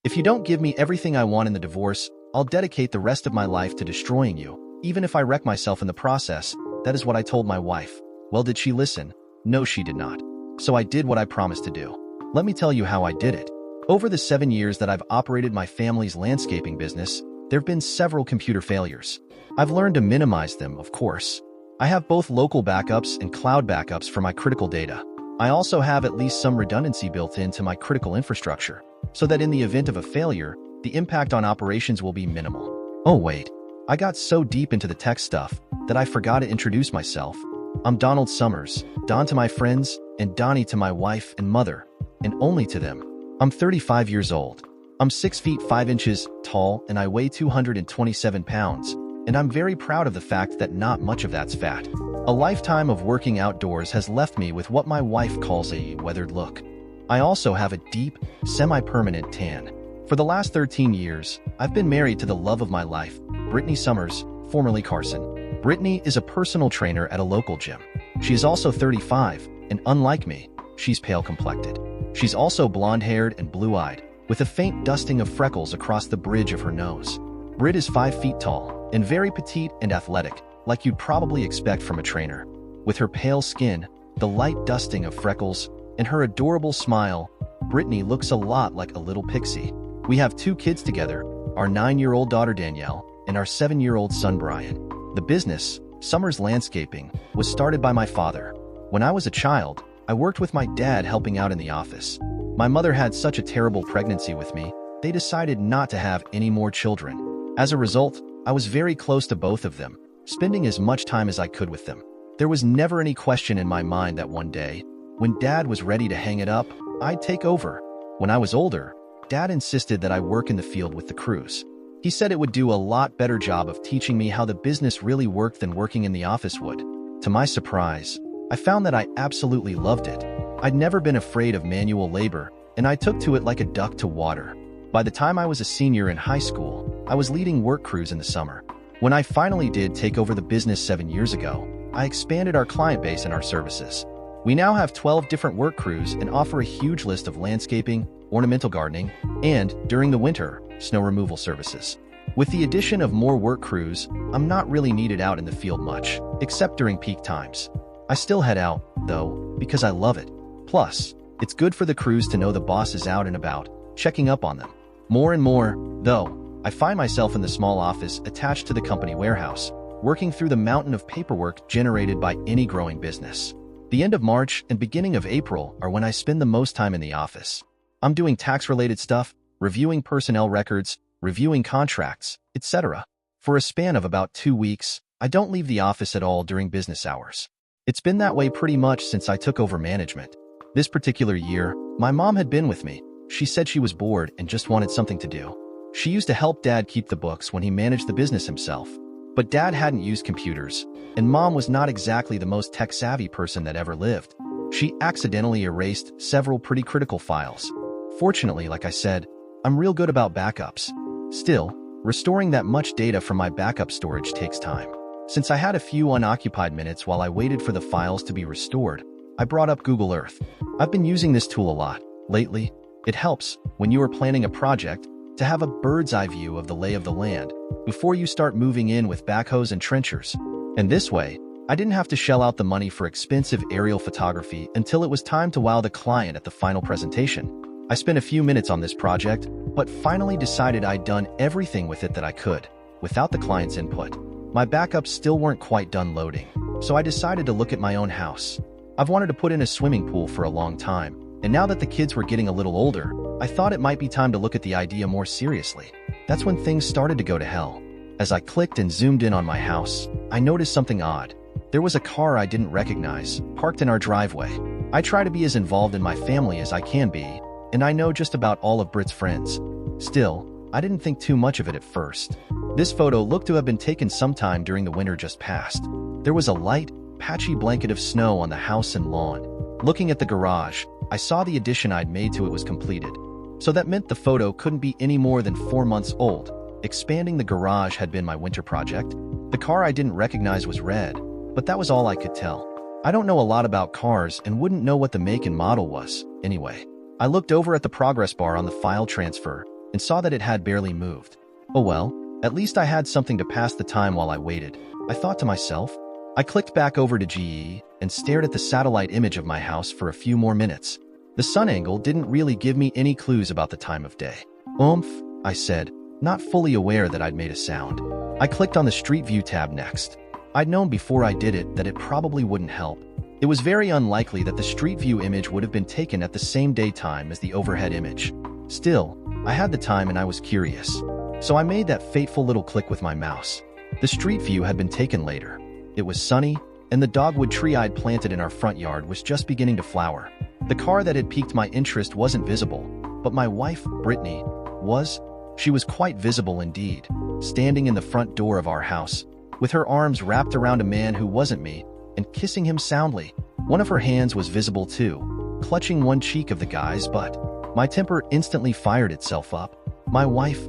If you don't give me everything I want in the divorce, I'll dedicate the rest of my life to destroying you, even if I wreck myself in the process. That is what I told my wife. Well, did she listen? No, she did not. So I did what I promised to do. Let me tell you how I did it. Over the 7 years that I've operated my family's landscaping business, there have been several computer failures. I've learned to minimize them, of course. I have both local backups and cloud backups for my critical data. I also have at least some redundancy built into my critical infrastructure, so that in the event of a failure, the impact on operations will be minimal. Oh wait, I got so deep into the tech stuff that I forgot to introduce myself. I'm Donald Summers, Don to my friends, and Donnie to my wife and mother, and only to them. I'm 35 years old. I'm 6 feet 5 inches tall and I weigh 227 pounds, and I'm very proud of the fact that not much of that's fat. A lifetime of working outdoors has left me with what my wife calls a weathered look. I also have a deep, semi-permanent tan. For the last 13 years, I've been married to the love of my life, Brittany Summers, formerly Carson. Brittany is a personal trainer at a local gym. She is also 35, and unlike me, she's pale-complected. She's also blonde-haired and blue-eyed, with a faint dusting of freckles across the bridge of her nose. Britt is 5 feet tall, and very petite and athletic, like you'd probably expect from a trainer. With her pale skin, the light dusting of freckles, and her adorable smile, Brittany looks a lot like a little pixie. We have 2 kids together, our 9-year-old daughter Danielle, and our 7-year-old son Brian. The business, Summers Landscaping, was started by my father. When I was a child, I worked with my dad helping out in the office. My mother had such a terrible pregnancy with me, they decided not to have any more children. As a result, I was very close to both of them, spending as much time as I could with them. There was never any question in my mind that one day, when Dad was ready to hang it up, I'd take over. When I was older, Dad insisted that I work in the field with the crews. He said it would do a lot better job of teaching me how the business really worked than working in the office would. To my surprise, I found that I absolutely loved it. I'd never been afraid of manual labor, and I took to it like a duck to water. By the time I was a senior in high school, I was leading work crews in the summer. When I finally did take over the business 7 years ago, I expanded our client base and our services. We now have 12 different work crews and offer a huge list of landscaping, ornamental gardening, and, during the winter, snow removal services. With the addition of more work crews, I'm not really needed out in the field much, except during peak times. I still head out, though, because I love it. Plus, it's good for the crews to know the boss is out and about, checking up on them. More and more, though, I find myself in the small office attached to the company warehouse, working through the mountain of paperwork generated by any growing business. The end of March and beginning of April are when I spend the most time in the office. I'm doing tax-related stuff, reviewing personnel records, reviewing contracts, etc. For a span of about 2 weeks, I don't leave the office at all during business hours. It's been that way pretty much since I took over management. This particular year, my mom had been with me. She said she was bored and just wanted something to do. She used to help Dad keep the books when he managed the business himself. But Dad hadn't used computers, and Mom was not exactly the most tech-savvy person that ever lived. She accidentally erased several pretty critical files. Fortunately, like I said, I'm real good about backups. Still, restoring that much data from my backup storage takes time. Since I had a few unoccupied minutes while I waited for the files to be restored, I brought up Google Earth. I've been using this tool a lot lately. It helps, when you are planning a project, to have a bird's eye view of the lay of the land before you start moving in with backhoes and trenchers. And this way, I didn't have to shell out the money for expensive aerial photography until it was time to wow the client at the final presentation. I spent a few minutes on this project, but finally decided I'd done everything with it that I could, without the client's input. My backups still weren't quite done loading, so I decided to look at my own house. I've wanted to put in a swimming pool for a long time, and now that the kids were getting a little older, I thought it might be time to look at the idea more seriously. That's when things started to go to hell. As I clicked and zoomed in on my house, I noticed something odd. There was a car I didn't recognize, parked in our driveway. I try to be as involved in my family as I can be, and I know just about all of Britt's friends. Still, I didn't think too much of it at first. This photo looked to have been taken sometime during the winter just past. There was a light, patchy blanket of snow on the house and lawn. Looking at the garage, I saw the addition I'd made to it was completed. So that meant the photo couldn't be any more than 4 months old. Expanding the garage had been my winter project. The car I didn't recognize was red, but that was all I could tell. I don't know a lot about cars and wouldn't know what the make and model was, anyway. I looked over at the progress bar on the file transfer, and saw that it had barely moved. Oh well, at least I had something to pass the time while I waited, I thought to myself. I clicked back over to GE and stared at the satellite image of my house for a few more minutes. The sun angle didn't really give me any clues about the time of day. "Oomph," I said, not fully aware that I'd made a sound. I clicked on the Street View tab next. I'd known before I did it that it probably wouldn't help. It was very unlikely that the Street View image would have been taken at the same daytime as the overhead image. Still, I had the time and I was curious. So I made that fateful little click with my mouse. The Street View had been taken later. It was sunny, and the dogwood tree I'd planted in our front yard was just beginning to flower. The car that had piqued my interest wasn't visible, but my wife, Brittany, was. She was quite visible indeed, standing in the front door of our house, with her arms wrapped around a man who wasn't me, and kissing him soundly. One of her hands was visible too, clutching one cheek of the guy's butt. My temper instantly fired itself up. My wife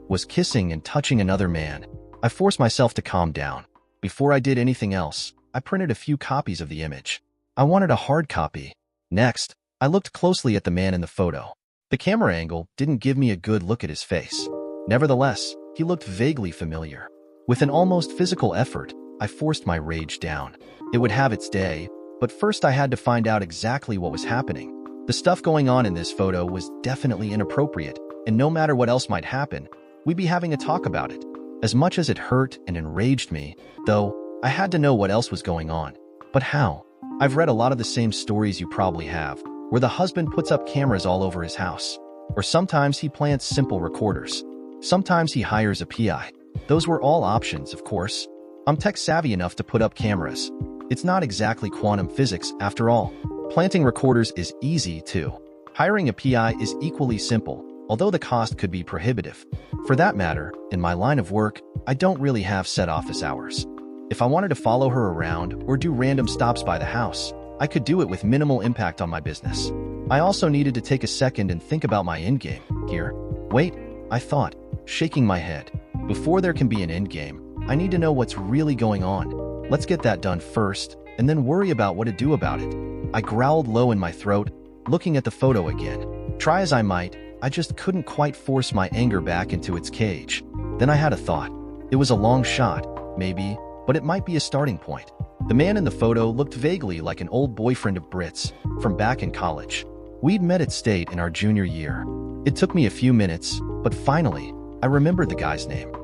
was kissing and touching another man. I forced myself to calm down. Before I did anything else, I printed a few copies of the image. I wanted a hard copy. Next, I looked closely at the man in the photo. The camera angle didn't give me a good look at his face. Nevertheless, he looked vaguely familiar. With an almost physical effort, I forced my rage down. It would have its day, but first I had to find out exactly what was happening. The stuff going on in this photo was definitely inappropriate, and no matter what else might happen, we'd be having a talk about it. As much as it hurt and enraged me, though, I had to know what else was going on. But how? I've read a lot of the same stories you probably have, where the husband puts up cameras all over his house. Or sometimes he plants simple recorders. Sometimes he hires a PI. Those were all options, of course. I'm tech-savvy enough to put up cameras. It's not exactly quantum physics, after all. Planting recorders is easy, too. Hiring a PI is equally simple, although the cost could be prohibitive. For that matter, in my line of work, I don't really have set office hours. If I wanted to follow her around or do random stops by the house, I could do it with minimal impact on my business. I also needed to take a second and think about my endgame here. Wait, I thought, shaking my head. Before there can be an endgame, I need to know what's really going on. Let's get that done first, and then worry about what to do about it. I growled low in my throat, looking at the photo again. Try as I might, I just couldn't quite force my anger back into its cage. Then I had a thought. It was a long shot, maybe, but it might be a starting point. The man in the photo looked vaguely like an old boyfriend of Brit's, from back in college. We'd met at State in our junior year. It took me a few minutes, but finally, I remembered the guy's name.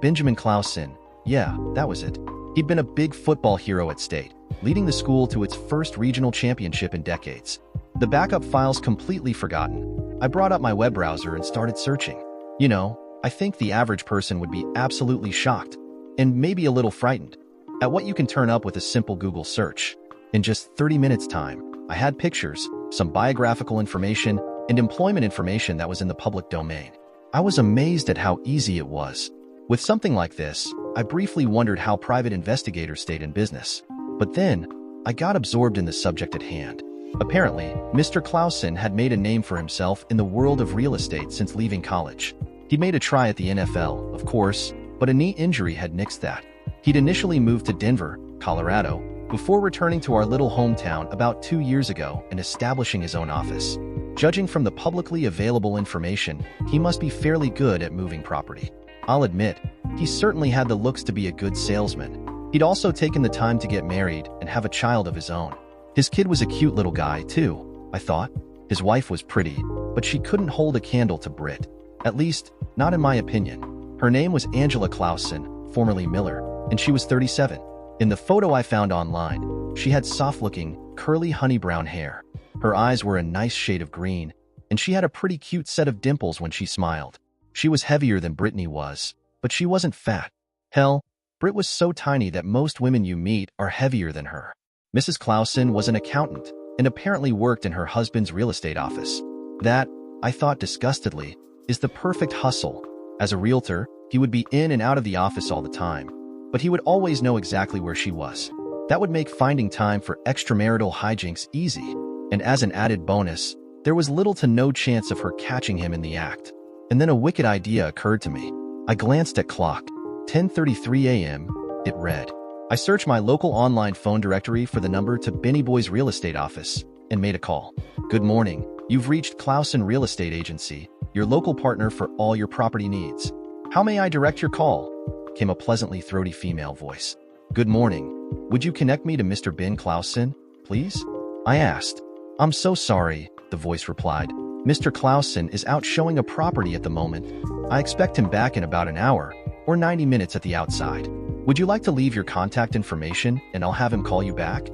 Benjamin Clausen. Yeah, that was it. He'd been a big football hero at State, leading the school to its first regional championship in decades. The backup file's completely forgotten. I brought up my web browser and started searching. You know, I think the average person would be absolutely shocked, and maybe a little frightened, at what you can turn up with a simple Google search. In just 30 minutes time, I had pictures, some biographical information, and employment information that was in the public domain. I was amazed at how easy it was. With something like this, I briefly wondered how private investigators stayed in business. But then, I got absorbed in the subject at hand. Apparently, Mr. Clausen had made a name for himself in the world of real estate since leaving college. He'd made a try at the NFL, of course, but a knee injury had nixed that. He'd initially moved to Denver, Colorado, before returning to our little hometown about 2 years ago and establishing his own office. Judging from the publicly available information, he must be fairly good at moving property. I'll admit, he certainly had the looks to be a good salesman. He'd also taken the time to get married and have a child of his own. His kid was a cute little guy, too, I thought. His wife was pretty, but she couldn't hold a candle to Britt. At least, not in my opinion. Her name was Angela Clausen, formerly Miller, and she was 37. In the photo I found online, she had soft-looking, curly honey brown hair. Her eyes were a nice shade of green, and she had a pretty cute set of dimples when she smiled. She was heavier than Brittany was, but she wasn't fat. Hell, Britt was so tiny that most women you meet are heavier than her. Mrs. Clausen was an accountant and apparently worked in her husband's real estate office. That, I thought disgustedly, is the perfect hustle. As a realtor, he would be in and out of the office all the time, but he would always know exactly where she was. That would make finding time for extramarital hijinks easy, and as an added bonus, there was little to no chance of her catching him in the act. And then a wicked idea occurred to me. I glanced at clock. 10:33 a.m., it read. I searched my local online phone directory for the number to Benny Boy's real estate office, and made a call. "Good morning. You've reached Clausen Real Estate Agency, your local partner for all your property needs. How may I direct your call?" came a pleasantly throaty female voice. "Good morning. Would you connect me to Mr. Ben Clausen, please?" I asked. "I'm so sorry," the voice replied. "Mr. Clausen is out showing a property at the moment. I expect him back in about an hour, or 90 minutes at the outside. Would you like to leave your contact information and I'll have him call you back?"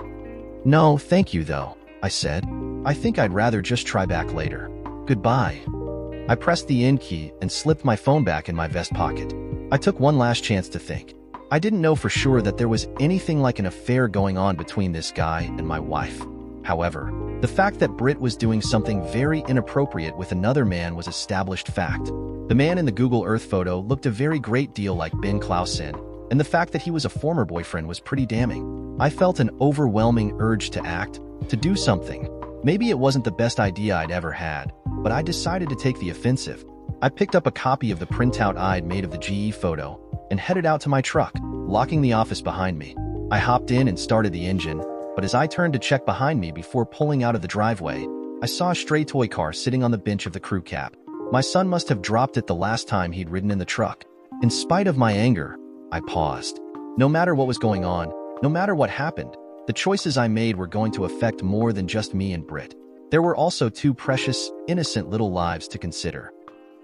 "No, thank you though," I said. "I think I'd rather just try back later. Goodbye." I pressed the end key and slipped my phone back in my vest pocket. I took one last chance to think. I didn't know for sure that there was anything like an affair going on between this guy and my wife. However, the fact that Britt was doing something very inappropriate with another man was established fact. The man in the Google Earth photo looked a very great deal like Ben Clausen, and the fact that he was a former boyfriend was pretty damning. I felt an overwhelming urge to act, to do something. Maybe it wasn't the best idea I'd ever had, but I decided to take the offensive. I picked up a copy of the printout I'd made of the GE photo and headed out to my truck, locking the office behind me. I hopped in and started the engine, but as I turned to check behind me before pulling out of the driveway, I saw a stray toy car sitting on the bench of the crew cab. My son must have dropped it the last time he'd ridden in the truck. In spite of my anger, I paused. No matter what was going on, no matter what happened, the choices I made were going to affect more than just me and Britt. There were also two precious, innocent little lives to consider.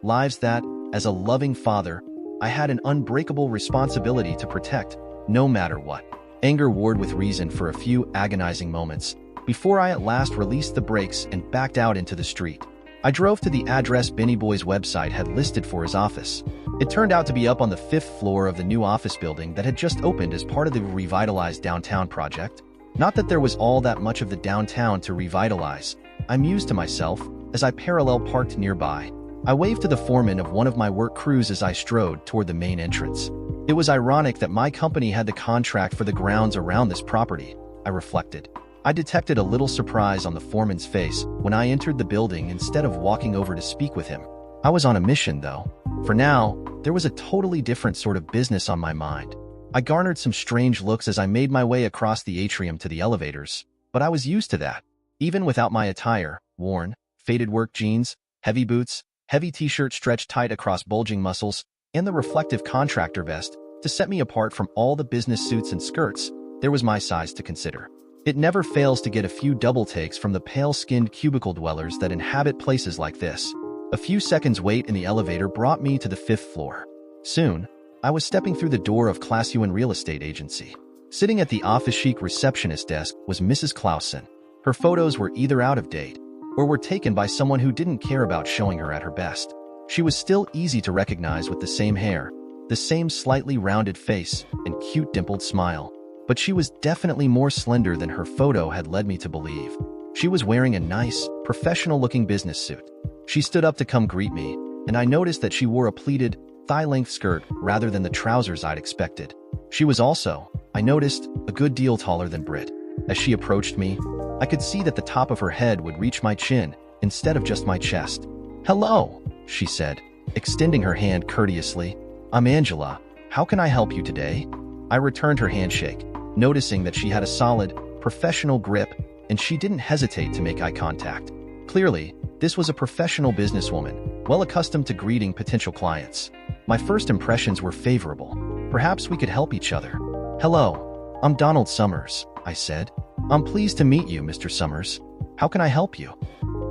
Lives that, as a loving father, I had an unbreakable responsibility to protect, no matter what. Anger warred with reason for a few agonizing moments, before I at last released the brakes and backed out into the street. I drove to the address Benny Boy's website had listed for his office. It turned out to be up on the 5th floor of the new office building that had just opened as part of the revitalized downtown project. Not that there was all that much of the downtown to revitalize, I mused to myself as I parallel parked nearby. I waved to the foreman of one of my work crews as I strode toward the main entrance. It was ironic that my company had the contract for the grounds around this property, I reflected. I detected a little surprise on the foreman's face when I entered the building instead of walking over to speak with him. I was on a mission, though. For now, there was a totally different sort of business on my mind. I garnered some strange looks as I made my way across the atrium to the elevators, but I was used to that. Even without my attire, worn, faded work jeans, heavy boots, heavy t-shirt stretched tight across bulging muscles, and the reflective contractor vest to set me apart from all the business suits and skirts, there was my size to consider. It never fails to get a few double takes from the pale-skinned cubicle dwellers that inhabit places like this. A few seconds wait in the elevator brought me to the 5th floor. Soon, I was stepping through the door of Clausen Real Estate Agency. Sitting at the office chic receptionist desk was Mrs. Clausen. Her photos were either out of date or were taken by someone who didn't care about showing her at her best. She was still easy to recognize with the same hair, the same slightly rounded face, and cute dimpled smile. But she was definitely more slender than her photo had led me to believe. She was wearing a nice, professional-looking business suit. She stood up to come greet me, and I noticed that she wore a pleated, thigh-length skirt rather than the trousers I'd expected. She was also, I noticed, a good deal taller than Britt. As she approached me, I could see that the top of her head would reach my chin instead of just my chest. "Hello," she said, extending her hand courteously. "I'm Angela. How can I help you today?" I returned her handshake, noticing that she had a solid, professional grip, and she didn't hesitate to make eye contact. Clearly, this was a professional businesswoman, well accustomed to greeting potential clients. My first impressions were favorable. Perhaps we could help each other. "Hello, I'm Donald Summers," I said. "I'm pleased to meet you, Mr. Summers. How can I help you?"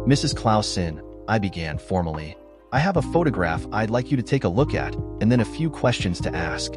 "Mrs. Clausen," I began formally, "I have a photograph I'd like you to take a look at, and then a few questions to ask."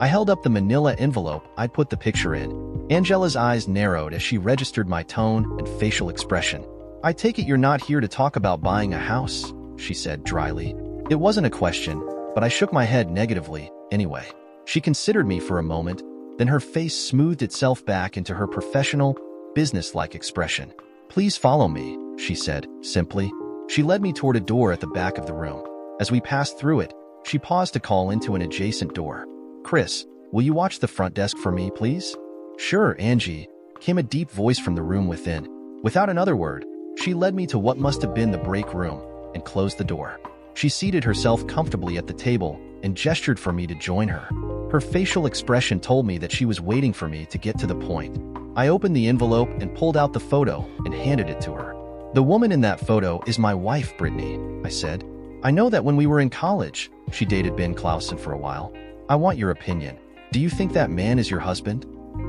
I held up the manila envelope I'd put the picture in. Angela's eyes narrowed as she registered my tone and facial expression. "I take it you're not here to talk about buying a house," she said dryly. It wasn't a question, but I shook my head negatively anyway. She considered me for a moment, then her face smoothed itself back into her professional, business-like expression. "Please follow me," she said, simply. She led me toward a door at the back of the room. As we passed through it, she paused to call into an adjacent door. "Chris, will you watch the front desk for me, please?" "Sure, Angie," came a deep voice from the room within. Without another word, she led me to what must have been the break room and closed the door. She seated herself comfortably at the table and gestured for me to join her. Her facial expression told me that she was waiting for me to get to the point. I opened the envelope and pulled out the photo and handed it to her. "The woman in that photo is my wife, Brittany," I said. "I know that when we were in college, she dated Ben Clausen for a while. I want your opinion. Do you think that man is your husband?"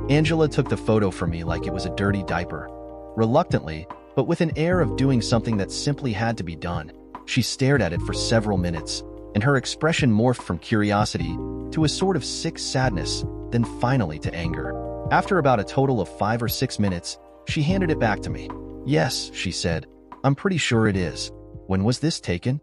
Angela took the photo from me like it was a dirty diaper. Reluctantly, but with an air of doing something that simply had to be done, she stared at it for several minutes, and her expression morphed from curiosity to a sort of sick sadness, then finally to anger. After about a total of 5 or 6 minutes, she handed it back to me. "Yes," she said, "I'm pretty sure it is. When was this taken?"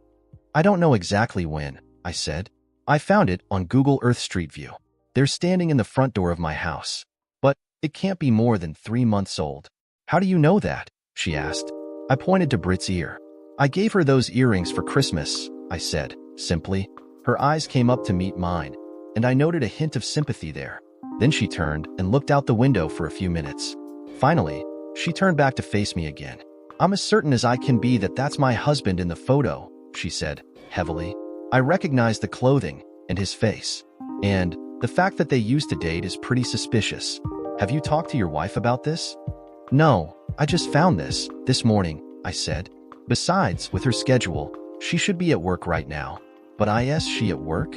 "I don't know exactly when," I said. "I found it on Google Earth Street View. They're standing in the front door of my house. But it can't be more than 3 months old." "How do you know that?" she asked. I pointed to Britt's ear. "I gave her those earrings for Christmas," I said, simply. Her eyes came up to meet mine, and I noted a hint of sympathy there. Then she turned and looked out the window for a few minutes. Finally, she turned back to face me again. "I'm as certain as I can be that that's my husband in the photo," she said, heavily. "I recognize the clothing and his face. And the fact that they used to date is pretty suspicious. Have you talked to your wife about this?" "No, I just found this morning," I said. "Besides, with her schedule, she should be at work right now." "But is she at work?"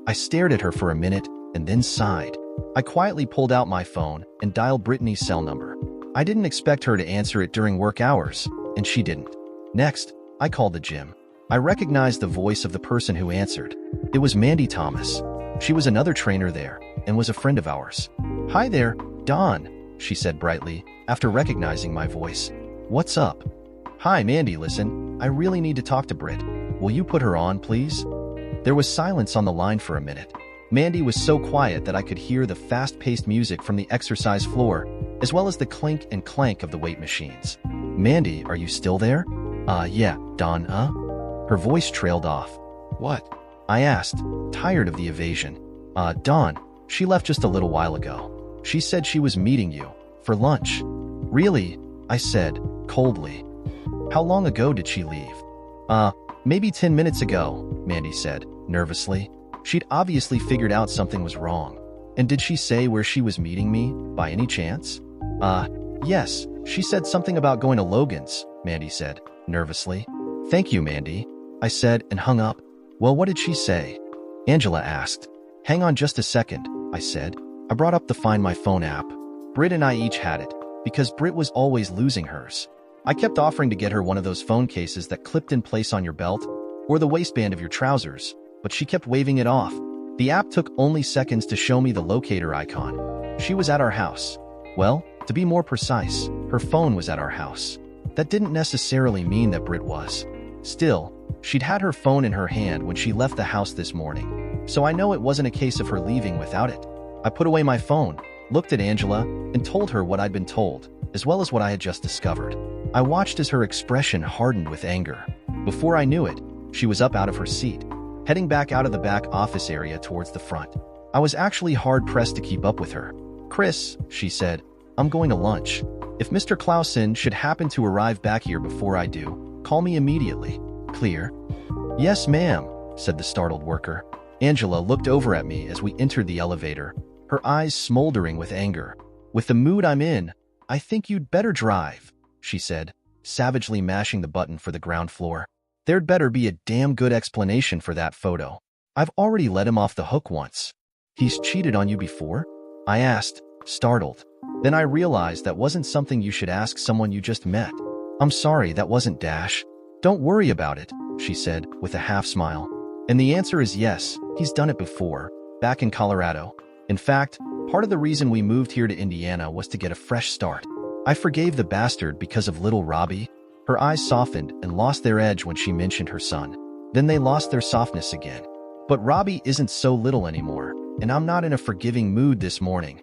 I stared at her for a minute and then sighed. I quietly pulled out my phone and dialed Brittany's cell number. I didn't expect her to answer it during work hours, and she didn't. Next, I called the gym. I recognized the voice of the person who answered. It was Mandy Thomas. She was another trainer there and was a friend of ours. "Hi there, Don," she said brightly, after recognizing my voice. "What's up?" "Hi, Mandy, listen, I really need to talk to Britt. Will you put her on, please?" There was silence on the line for a minute. Mandy was so quiet that I could hear the fast-paced music from the exercise floor, as well as the clink and clank of the weight machines. "Mandy, are you still there?" Yeah, Don, Her voice trailed off. "What?" I asked, tired of the evasion. Don, she left just a little while ago. She said she was meeting you for lunch." "Really?" I said, coldly. "How long ago did she leave?" Maybe 10 minutes ago," Mandy said, nervously. She'd obviously figured out something was wrong. "And did she say where she was meeting me, by any chance?" Yes, she said something about going to Logan's," Mandy said, nervously. "Thank you, Mandy," I said and hung up. "Well, what did she say?" Angela asked. "Hang on just a second," I said. I brought up the Find My Phone app. Britt and I each had it, because Britt was always losing hers. I kept offering to get her one of those phone cases that clipped in place on your belt or the waistband of your trousers, but she kept waving it off. The app took only seconds to show me the locator icon. She was at our house. Well, to be more precise, her phone was at our house. That didn't necessarily mean that Britt was. Still, she'd had her phone in her hand when she left the house this morning, so I know it wasn't a case of her leaving without it. I put away my phone, looked at Angela, and told her what I'd been told, as well as what I had just discovered. I watched as her expression hardened with anger. Before I knew it, she was up out of her seat, heading back out of the back office area towards the front. I was actually hard-pressed to keep up with her. "Chris," she said, "I'm going to lunch. If Mr. Clausen should happen to arrive back here before I do, call me immediately. Clear?" "Yes, ma'am," said the startled worker. Angela looked over at me as we entered the elevator, her eyes smoldering with anger. "With the mood I'm in, I think you'd better drive," she said, savagely mashing the button for the ground floor. "There'd better be a damn good explanation for that photo. I've already let him off the hook once." "He's cheated on you before?" I asked, startled. Then I realized that wasn't something you should ask someone you just met. "I'm sorry, that wasn't Dash." "Don't worry about it," she said, with a half-smile. "And the answer is yes, he's done it before, back in Colorado. In fact, part of the reason we moved here to Indiana was to get a fresh start. I forgave the bastard because of little Robbie." Her eyes softened and lost their edge when she mentioned her son. Then they lost their softness again. "But Robbie isn't so little anymore, and I'm not in a forgiving mood this morning."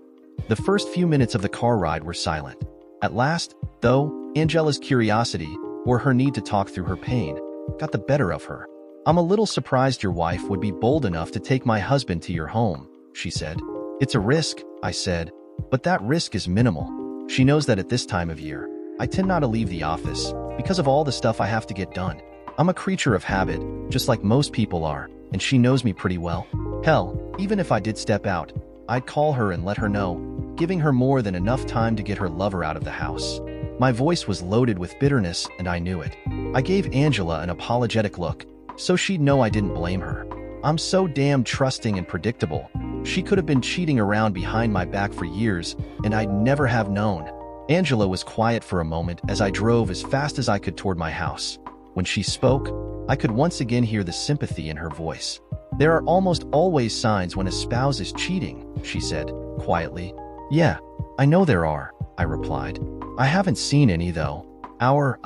The first few minutes of the car ride were silent. At last, though, Angela's curiosity, or her need to talk through her pain, got the better of her. "I'm a little surprised your wife would be bold enough to take my husband to your home," she said. "It's a risk," I said, "but that risk is minimal. She knows that at this time of year, I tend not to leave the office because of all the stuff I have to get done. I'm a creature of habit, just like most people are, and she knows me pretty well. Hell, even if I did step out, I'd call her and let her know, giving her more than enough time to get her lover out of the house. My voice was loaded with bitterness, and I knew it. I gave Angela an apologetic look, so she'd know I didn't blame her. I'm so damn trusting and predictable. She could have been cheating around behind my back for years, and I'd never have known. Angela was quiet for a moment as I drove as fast as I could toward my house. When she spoke, I could once again hear the sympathy in her voice. There are almost always signs when a spouse is cheating, she said, quietly. Yeah, I know there are, I replied. I haven't seen any though. Our,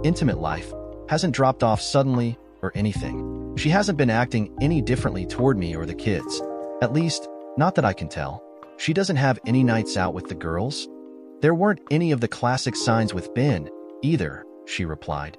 intimate life hasn't dropped off suddenly or anything. She hasn't been acting any differently toward me or the kids. At least, not that I can tell. She doesn't have any nights out with the girls. There weren't any of the classic signs with Ben, either, she replied.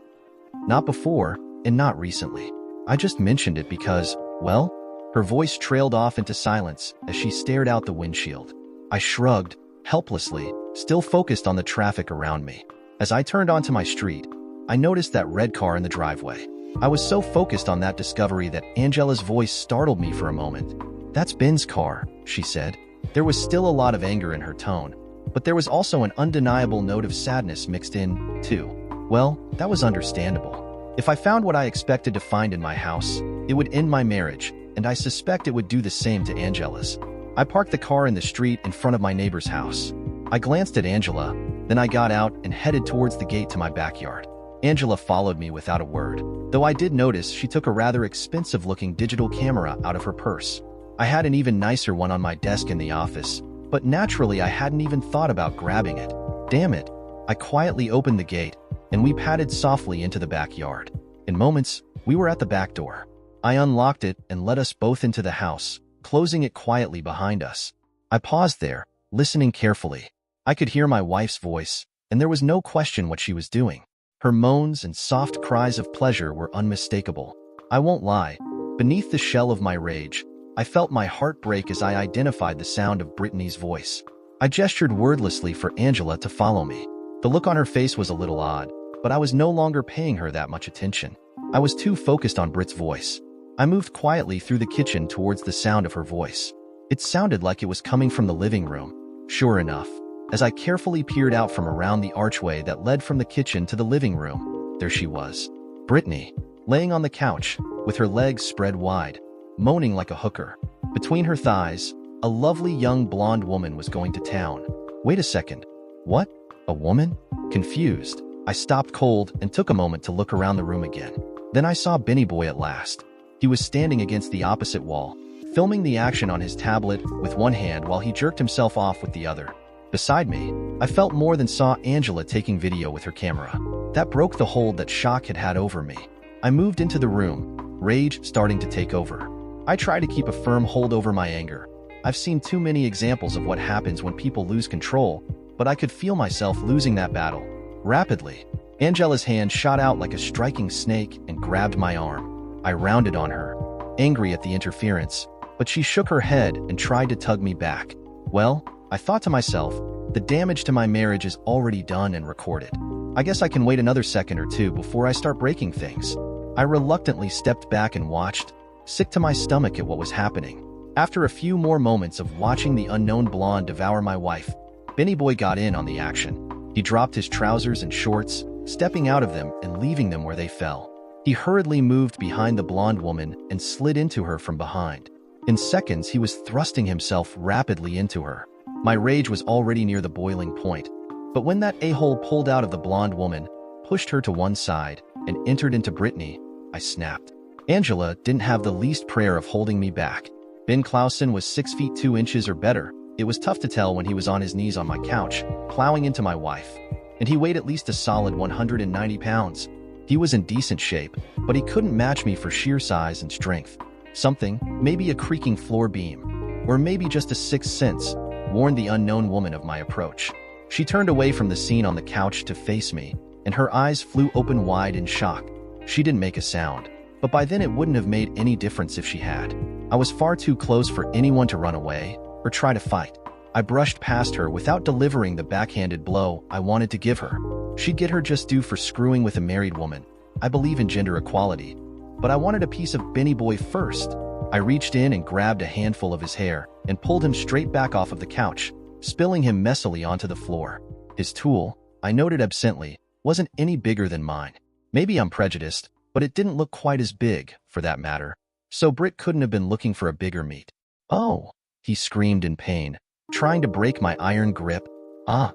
Not before, and not recently. I just mentioned it because, well, her voice trailed off into silence as she stared out the windshield. I shrugged, helplessly, still focused on the traffic around me. As I turned onto my street, I noticed that red car in the driveway. I was so focused on that discovery that Angela's voice startled me for a moment. That's Ben's car, she said. There was still a lot of anger in her tone, but there was also an undeniable note of sadness mixed in, too. Well, that was understandable. If I found what I expected to find in my house, it would end my marriage, and I suspect it would do the same to Angela's. I parked the car in the street in front of my neighbor's house. I glanced at Angela, then I got out and headed towards the gate to my backyard. Angela followed me without a word, though I did notice she took a rather expensive-looking digital camera out of her purse. I had an even nicer one on my desk in the office, but naturally I hadn't even thought about grabbing it. Damn it. I quietly opened the gate, and we padded softly into the backyard. In moments, we were at the back door. I unlocked it and let us both into the house, closing it quietly behind us. I paused there, listening carefully. I could hear my wife's voice, and there was no question what she was doing. Her moans and soft cries of pleasure were unmistakable. I won't lie, beneath the shell of my rage, I felt my heart break as I identified the sound of Brittany's voice. I gestured wordlessly for Angela to follow me. The look on her face was a little odd, but I was no longer paying her that much attention. I was too focused on Britt's voice. I moved quietly through the kitchen towards the sound of her voice. It sounded like it was coming from the living room. Sure enough, as I carefully peered out from around the archway that led from the kitchen to the living room, there she was. Brittany, laying on the couch, with her legs spread wide, moaning like a hooker. Between her thighs, a lovely young blonde woman was going to town. Wait a second. What? A woman? Confused, I stopped cold and took a moment to look around the room again. Then I saw Benny Boy at last. He was standing against the opposite wall, filming the action on his tablet with one hand while he jerked himself off with the other. Beside me, I felt more than saw Angela taking video with her camera. That broke the hold that shock had had over me. I moved into the room, rage starting to take over. I tried to keep a firm hold over my anger. I've seen too many examples of what happens when people lose control, but I could feel myself losing that battle. Rapidly, Angela's hand shot out like a striking snake and grabbed my arm. I rounded on her, angry at the interference, but she shook her head and tried to tug me back. Well, I thought to myself, the damage to my marriage is already done and recorded. I guess I can wait another second or two before I start breaking things. I reluctantly stepped back and watched, sick to my stomach at what was happening. After a few more moments of watching the unknown blonde devour my wife, Benny Boy got in on the action. He dropped his trousers and shorts, stepping out of them and leaving them where they fell. He hurriedly moved behind the blonde woman and slid into her from behind. In seconds, he was thrusting himself rapidly into her. My rage was already near the boiling point, but when that a-hole pulled out of the blonde woman, pushed her to one side, and entered into Brittany, I snapped. Angela didn't have the least prayer of holding me back. Ben Clausen was 6 feet 2 inches or better. It was tough to tell when he was on his knees on my couch, plowing into my wife. And he weighed at least a solid 190 pounds. He was in decent shape, but he couldn't match me for sheer size and strength. Something, maybe a creaking floor beam, or maybe just a sixth sense, warned the unknown woman of my approach. She turned away from the scene on the couch to face me, and her eyes flew open wide in shock. She didn't make a sound, but by then it wouldn't have made any difference if she had. I was far too close for anyone to run away or try to fight. I brushed past her without delivering the backhanded blow I wanted to give her. She'd get her just due for screwing with a married woman. I believe in gender equality, but I wanted a piece of Benny Boy first. I reached in and grabbed a handful of his hair and pulled him straight back off of the couch. spilling him messily onto the floor. His tool, I noted absently, wasn't any bigger than mine. Maybe I'm prejudiced, but it didn't look quite as big, for that matter. So Britt couldn't have been looking for a bigger meat. "Oh!" he screamed in pain, trying to break my iron grip. "Ah!"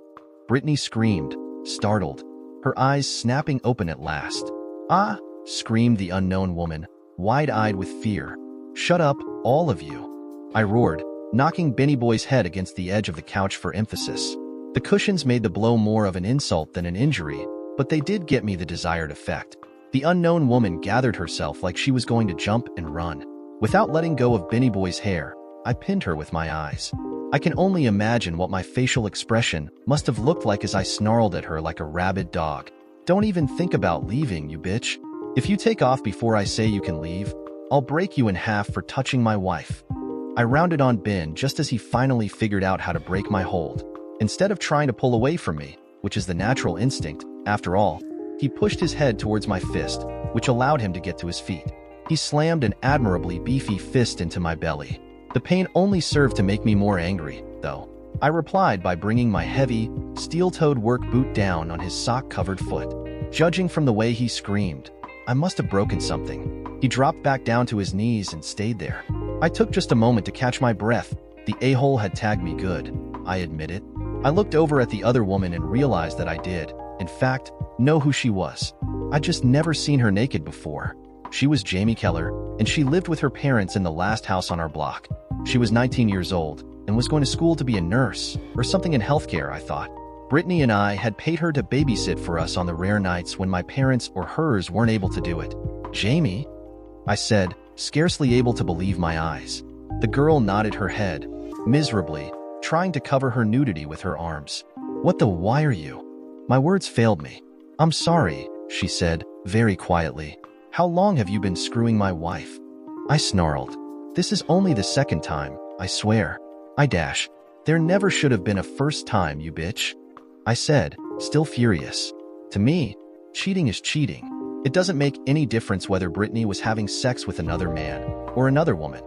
Brittany screamed, startled, her eyes snapping open at last. "Ah!" screamed the unknown woman, wide-eyed with fear. "Shut up, all of you!" I roared, knocking Benny Boy's head against the edge of the couch for emphasis. The cushions made the blow more of an insult than an injury, but they did get me the desired effect. The unknown woman gathered herself like she was going to jump and run. Without letting go of Benny Boy's hair, I pinned her with my eyes. I can only imagine what my facial expression must have looked like as I snarled at her like a rabid dog. "Don't even think about leaving, you bitch. If you take off before I say you can leave, I'll break you in half for touching my wife." I rounded on Ben just as he finally figured out how to break my hold. Instead of trying to pull away from me, which is the natural instinct, after all, he pushed his head towards my fist, which allowed him to get to his feet. He slammed an admirably beefy fist into my belly. The pain only served to make me more angry, though. I replied by bringing my heavy, steel-toed work boot down on his sock-covered foot. Judging from the way he screamed, I must have broken something. He dropped back down to his knees and stayed there. I took just a moment to catch my breath. The a-hole had tagged me good, I admitted. I looked over at the other woman and realized that I did, in fact, know who she was. I'd just never seen her naked before. She was Jamie Keller, and she lived with her parents in the last house on our block. She was 19 years old and was going to school to be a nurse or something in healthcare, I thought. Brittany and I had paid her to babysit for us on the rare nights when my parents or hers weren't able to do it. "Jamie?" I said, scarcely able to believe my eyes. The girl nodded her head, miserably, trying to cover her nudity with her arms. Why are you?" My words failed me. "I'm sorry," she said, very quietly. "How long have you been screwing my wife?" I snarled. "This is only the second time, I swear." There never should have been a first time, you bitch," I said, still furious. To me, cheating is cheating. It doesn't make any difference whether Brittany was having sex with another man or another woman.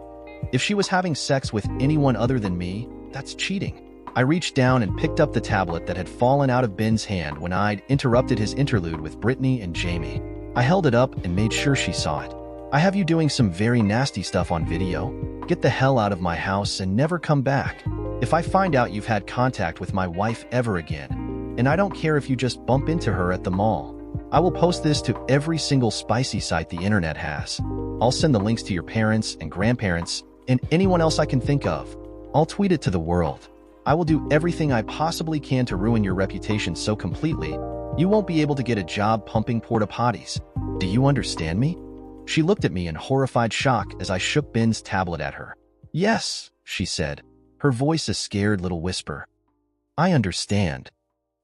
If she was having sex with anyone other than me, that's cheating. I reached down and picked up the tablet that had fallen out of Ben's hand when I'd interrupted his interlude with Brittany and Jamie. I held it up and made sure she saw it. "I have you doing some very nasty stuff on video. Get the hell out of my house and never come back. If I find out you've had contact with my wife ever again, and I don't care if you just bump into her at the mall, I will post this to every single spicy site the internet has. I'll send the links to your parents and grandparents and anyone else I can think of. I'll tweet it to the world. I will do everything I possibly can to ruin your reputation so completely, you won't be able to get a job pumping porta potties. Do you understand me?" She looked at me in horrified shock as I shook Ben's tablet at her. "Yes," she said, her voice a scared little whisper. "I understand."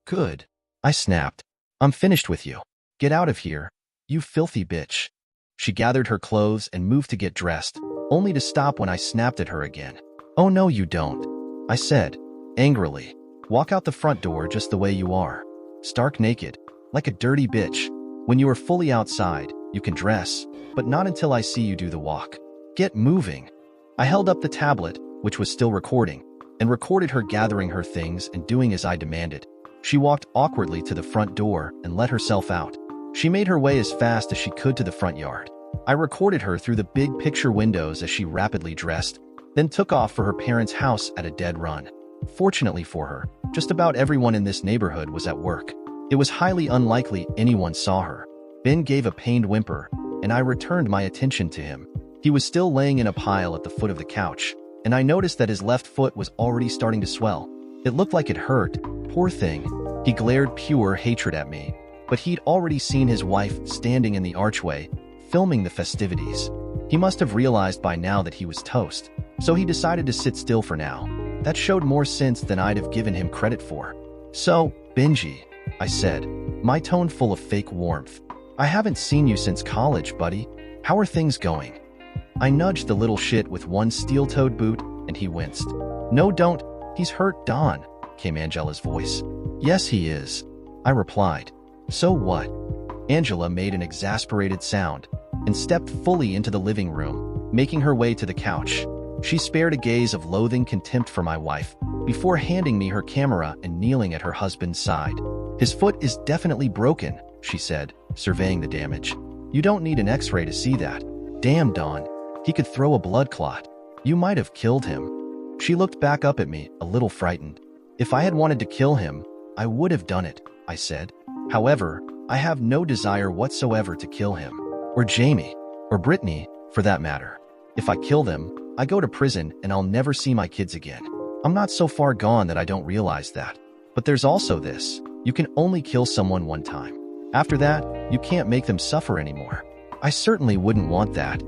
"Good," I snapped. "I'm finished with you. Get out of here, you filthy bitch." She gathered her clothes and moved to get dressed, only to stop when I snapped at her again. "Oh no, you don't," I said, angrily. "Walk out the front door just the way you are. Stark naked, like a dirty bitch. When you are fully outside, you can dress, but not until I see you do the walk. Get moving." I held up the tablet, which was still recording, and recorded her gathering her things and doing as I demanded. She walked awkwardly to the front door and let herself out. She made her way as fast as she could to the front yard. I recorded her through the big picture windows as she rapidly dressed, then took off for her parents' house at a dead run. Fortunately for her, just about everyone in this neighborhood was at work. It was highly unlikely anyone saw her. Ben gave a pained whimper, and I returned my attention to him. He was still laying in a pile at the foot of the couch, and I noticed that his left foot was already starting to swell. It looked like it hurt. Poor thing. He glared pure hatred at me, but he'd already seen his wife standing in the archway, filming the festivities. He must have realized by now that he was toast, so he decided to sit still for now. That showed more sense than I'd have given him credit for. "So, Benji," I said, my tone full of fake warmth. "I haven't seen you since college, buddy. How are things going?" I nudged the little shit with one steel-toed boot, and he winced. "No, don't. He's hurt, Don," came Angela's voice. "Yes, he is," I replied. "So what?" Angela made an exasperated sound and stepped fully into the living room, making her way to the couch. She spared a gaze of loathing contempt for my wife, before handing me her camera and kneeling at her husband's side. "His foot is definitely broken," she said, surveying the damage. "You don't need an x-ray to see that. Damn, Dawn. He could throw a blood clot. You might have killed him." She looked back up at me, a little frightened. "If I had wanted to kill him, I would have done it," I said. "However, I have no desire whatsoever to kill him. Or Jamie. Or Brittany, for that matter. If I kill them, I go to prison and I'll never see my kids again. I'm not so far gone that I don't realize that. But there's also this. You can only kill someone one time. After that, you can't make them suffer anymore. I certainly wouldn't want that."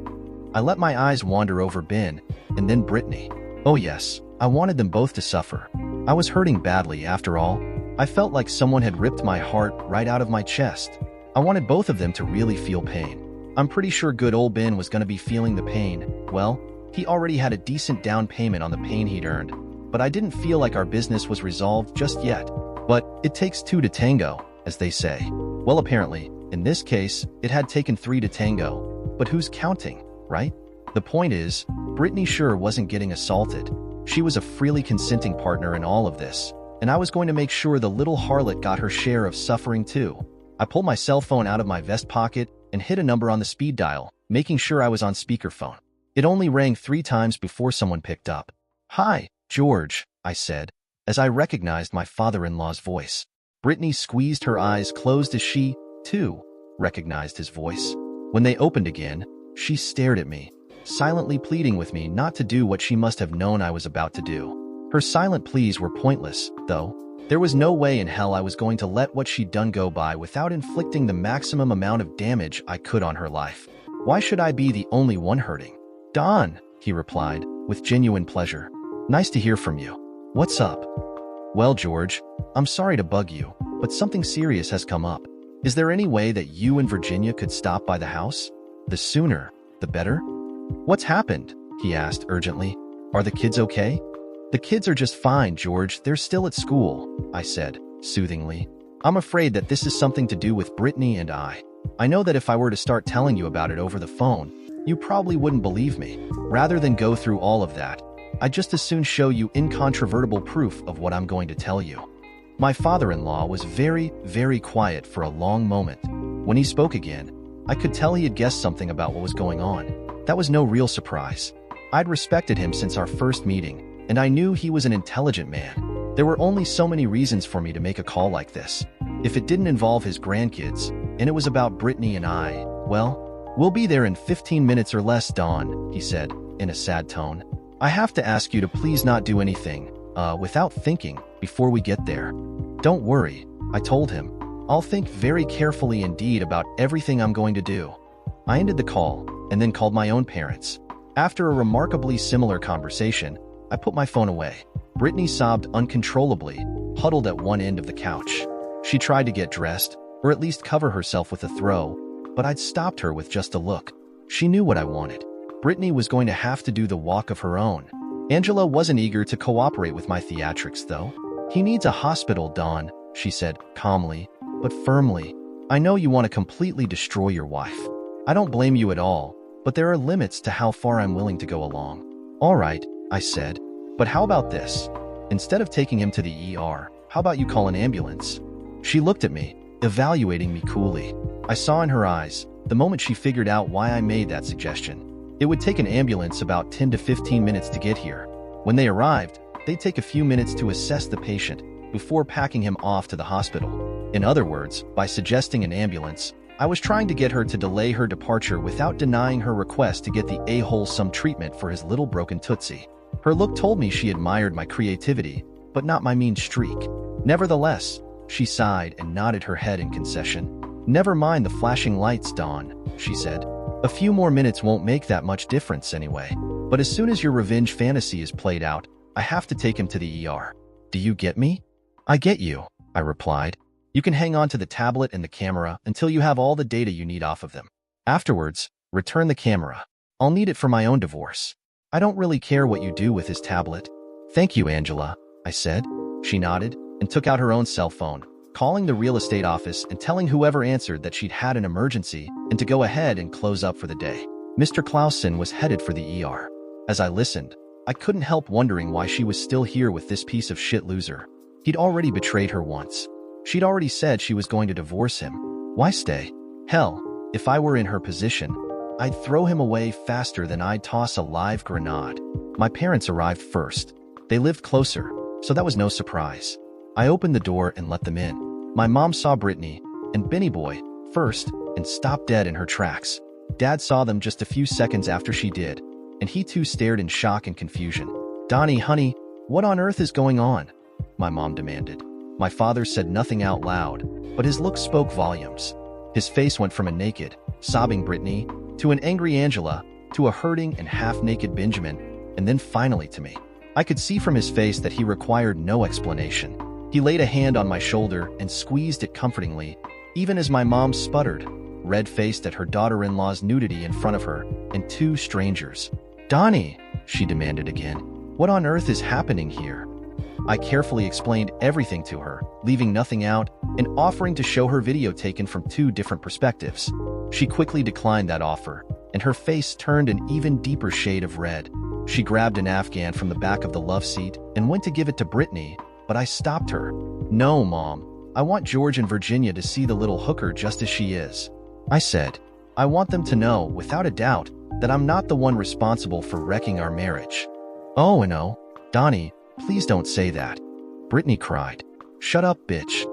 I let my eyes wander over Ben, and then Brittany. Oh yes, I wanted them both to suffer. I was hurting badly after all. I felt like someone had ripped my heart right out of my chest. I wanted both of them to really feel pain. I'm pretty sure good old Ben was going to be feeling the pain. Well, he already had a decent down payment on the pain he'd earned. But I didn't feel like our business was resolved just yet. But it takes two to tango, as they say. Well, apparently, in this case, it had taken three to tango. But who's counting, right? The point is, Brittany sure wasn't getting assaulted. She was a freely consenting partner in all of this, and I was going to make sure the little harlot got her share of suffering too. I pulled my cell phone out of my vest pocket and hit a number on the speed dial, making sure I was on speakerphone. It only rang 3 times before someone picked up. "Hi, George," I said, as I recognized my father-in-law's voice. Brittany squeezed her eyes closed as she, too, recognized his voice. When they opened again, she stared at me, silently pleading with me not to do what she must have known I was about to do. Her silent pleas were pointless, though. There was no way in hell I was going to let what she'd done go by without inflicting the maximum amount of damage I could on her life. Why should I be the only one hurting? "Dawn," he replied, with genuine pleasure. "Nice to hear from you. What's up?" "Well, George, I'm sorry to bug you, but something serious has come up. Is there any way that you and Virginia could stop by the house? The sooner, the better." "What's happened?" he asked urgently. "Are the kids okay?" "The kids are just fine, George. They're still at school," I said, soothingly. "I'm afraid that this is something to do with Brittany and I. I know that if I were to start telling you about it over the phone, you probably wouldn't believe me. Rather than go through all of that, I'd just as soon show you incontrovertible proof of what I'm going to tell you." My father-in-law was very, very quiet for a long moment. When he spoke again, I could tell he had guessed something about what was going on. That was no real surprise. I'd respected him since our first meeting, and I knew he was an intelligent man. There were only so many reasons for me to make a call like this. If it didn't involve his grandkids, and it was about Brittany and I, well, "We'll be there in 15 minutes or less, Dawn," he said, in a sad tone. "I have to ask you to please not do anything, without thinking, before we get there." "Don't worry," I told him. "I'll think very carefully indeed about everything I'm going to do." I ended the call, and then called my own parents. After a remarkably similar conversation, I put my phone away. Brittany sobbed uncontrollably, huddled at one end of the couch. She tried to get dressed, or at least cover herself with a throw, but I'd stopped her with just a look. She knew what I wanted. Brittany was going to have to do the walk of her own. Angela wasn't eager to cooperate with my theatrics, though. "He needs a hospital, Dawn," she said, calmly, but firmly. "I know you want to completely destroy your wife. I don't blame you at all, but there are limits to how far I'm willing to go along." "All right," I said, "but how about this? Instead of taking him to the ER, how about you call an ambulance?" She looked at me, evaluating me coolly. I saw in her eyes, the moment she figured out why I made that suggestion. It would take an ambulance about 10 to 15 minutes to get here. When they arrived, they'd take a few minutes to assess the patient before packing him off to the hospital. In other words, by suggesting an ambulance, I was trying to get her to delay her departure without denying her request to get the a-hole some treatment for his little broken tootsie. Her look told me she admired my creativity, but not my mean streak. Nevertheless, she sighed and nodded her head in concession. "Never mind the flashing lights, Dawn," she said. "A few more minutes won't make that much difference anyway. But as soon as your revenge fantasy is played out, I have to take him to the ER. Do you get me?" "I get you," I replied. "You can hang on to the tablet and the camera until you have all the data you need off of them. Afterwards, return the camera. I'll need it for my own divorce. I don't really care what you do with his tablet." "Thank you, Angela," I said. She nodded and took out her own cell phone, calling the real estate office and telling whoever answered that she'd had an emergency and to go ahead and close up for the day. Mr. Clausen was headed for the ER. As I listened, I couldn't help wondering why she was still here with this piece of shit loser. He'd already betrayed her once. She'd already said she was going to divorce him. Why stay? Hell, if I were in her position, I'd throw him away faster than I'd toss a live grenade. My parents arrived first. They lived closer, so that was no surprise. I opened the door and let them in. My mom saw Brittany and Benny Boy first and stopped dead in her tracks. Dad saw them just a few seconds after she did, and he too stared in shock and confusion. "Donnie, honey, what on earth is going on?" my mom demanded. My father said nothing out loud, but his look spoke volumes. His face went from a naked, sobbing Brittany to an angry Angela to a hurting and half-naked Benjamin, and then finally to me. I could see from his face that he required no explanation. He laid a hand on my shoulder and squeezed it comfortingly, even as my mom sputtered, red-faced at her daughter-in-law's nudity in front of her and two strangers. "Donnie," she demanded again, "what on earth is happening here?" I carefully explained everything to her, leaving nothing out and offering to show her video taken from two different perspectives. She quickly declined that offer, and her face turned an even deeper shade of red. She grabbed an Afghan from the back of the love seat and went to give it to Brittany, but I stopped her. "No, Mom. I want George and Virginia to see the little hooker just as she is," I said. "I want them to know, without a doubt, that I'm not the one responsible for wrecking our marriage." "Oh, no. Donnie, please don't say that," Brittany cried. "Shut up, bitch,"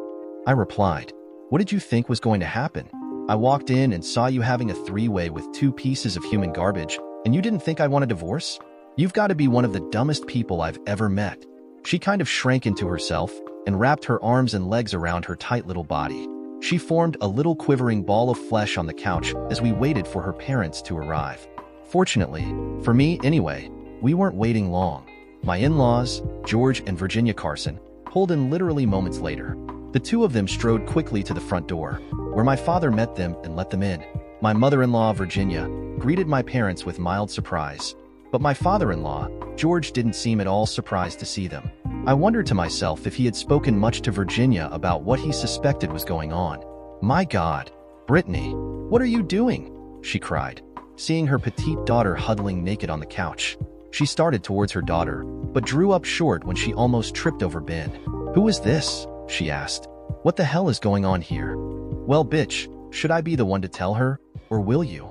I replied. "What did you think was going to happen? I walked in and saw you having a three-way with two pieces of human garbage, and you didn't think I'd want a divorce? You've got to be one of the dumbest people I've ever met." She kind of shrank into herself and wrapped her arms and legs around her tight little body. She formed a little quivering ball of flesh on the couch as we waited for her parents to arrive. Fortunately, for me anyway, we weren't waiting long. My in-laws, George and Virginia Carson, pulled in literally moments later. The two of them strode quickly to the front door, where my father met them and let them in. My mother-in-law, Virginia, greeted my parents with mild surprise, but my father-in-law, George, didn't seem at all surprised to see them. I wondered to myself if he had spoken much to Virginia about what he suspected was going on. "My God, Brittany, what are you doing?" she cried, seeing her petite daughter huddling naked on the couch. She started towards her daughter, but drew up short when she almost tripped over Ben. "Who is this?" she asked. "What the hell is going on here?" "Well, bitch, should I be the one to tell her, or will you?"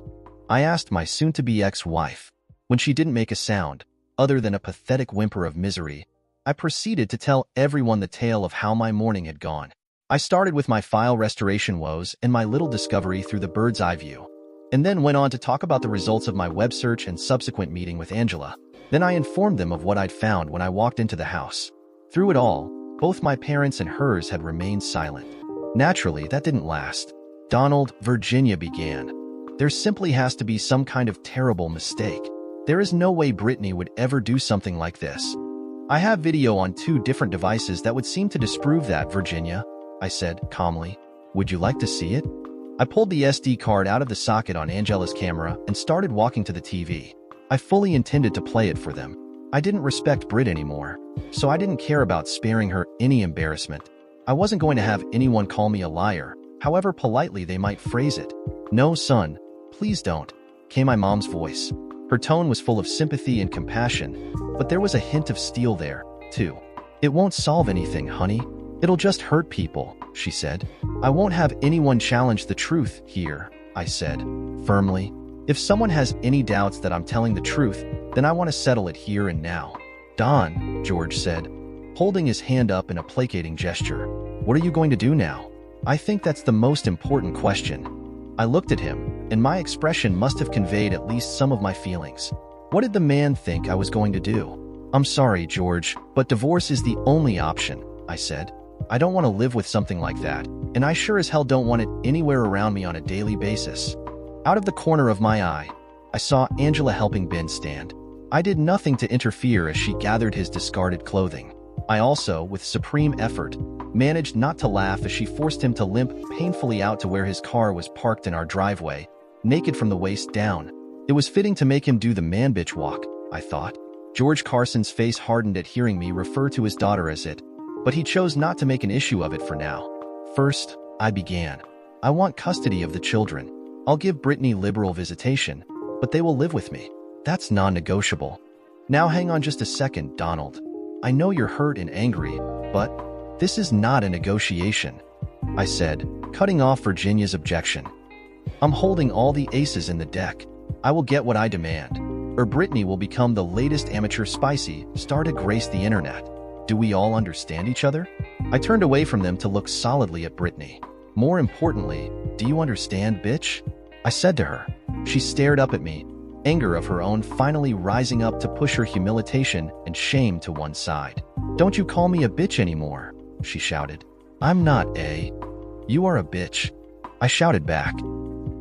I asked my soon-to-be ex-wife. When she didn't make a sound, other than a pathetic whimper of misery, I proceeded to tell everyone the tale of how my morning had gone. I started with my file restoration woes and my little discovery through the bird's eye view, and then went on to talk about the results of my web search and subsequent meeting with Angela. Then I informed them of what I'd found when I walked into the house. Through it all, both my parents and hers had remained silent. Naturally, that didn't last. "Donald," Virginia began, "there simply has to be some kind of terrible mistake. There is no way Brittany would ever do something like this. I have video on two different devices that would seem to disprove that, Virginia," I said calmly. "Would you like to see it?" I pulled the SD card out of the socket on Angela's camera and started walking to the TV. I fully intended to play it for them. I didn't respect Britt anymore, so I didn't care about sparing her any embarrassment. I wasn't going to have anyone call me a liar, however politely they might phrase it. "No, son, please don't," came my mom's voice. Her tone was full of sympathy and compassion, but there was a hint of steel there, too. "It won't solve anything, honey. It'll just hurt people," she said. "I won't have anyone challenge the truth here," I said, firmly. "If someone has any doubts that I'm telling the truth, then I want to settle it here and now." "Don," George said, holding his hand up in a placating gesture, "what are you going to do now?" "I think that's the most important question." I looked at him, and my expression must have conveyed at least some of my feelings. What did the man think I was going to do? "I'm sorry, George, but divorce is the only option," I said. "I don't want to live with something like that, and I sure as hell don't want it anywhere around me on a daily basis." Out of the corner of my eye, I saw Angela helping Ben stand. I did nothing to interfere as she gathered his discarded clothing. I also, with supreme effort, managed not to laugh as she forced him to limp painfully out to where his car was parked in our driveway, naked from the waist down. It was fitting to make him do the man-bitch walk, I thought. George Carson's face hardened at hearing me refer to his daughter as it, but he chose not to make an issue of it for now. "First," I began, "I want custody of the children. I'll give Brittany liberal visitation, but they will live with me. That's non-negotiable." Now hang on just a second, Donald. I know you're hurt and angry, but this is not a negotiation, I said, cutting off Virginia's objection. I'm holding all the aces in the deck. I will get what I demand, or Brittany will become the latest amateur spicy star to grace the internet. Do we all understand each other? I turned away from them to look solidly at Brittany. More importantly, do you understand, bitch? I said to her. She stared up at me, anger of her own finally rising up to push her humiliation and shame to one side. Don't you call me a bitch anymore, she shouted. I'm not a. You are a bitch, I shouted back.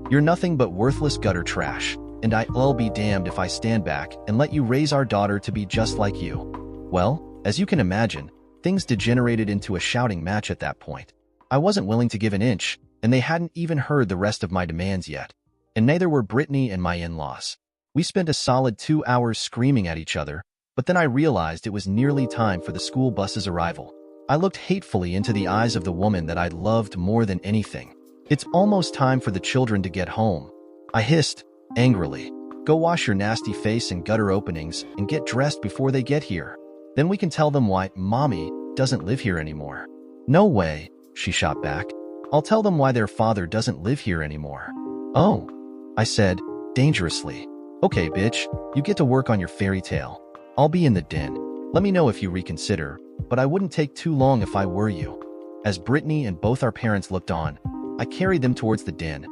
You're nothing but worthless gutter trash, and I'll be damned if I stand back and let you raise our daughter to be just like you. Well, as you can imagine, things degenerated into a shouting match at that point. I wasn't willing to give an inch, and they hadn't even heard the rest of my demands yet. And neither were Brittany and my in-laws. We spent a solid 2 hours screaming at each other, but then I realized it was nearly time for the school bus's arrival. I looked hatefully into the eyes of the woman that I'd loved more than anything. It's almost time for the children to get home, I hissed, angrily. Go wash your nasty face and gutter openings and get dressed before they get here. Then we can tell them why Mommy doesn't live here anymore. No way, she shot back. I'll tell them why their father doesn't live here anymore. Oh, I said, dangerously. Okay, bitch, you get to work on your fairy tale. I'll be in the den. Let me know if you reconsider, but I wouldn't take too long if I were you. As Brittany and both our parents looked on, I carried them towards the den,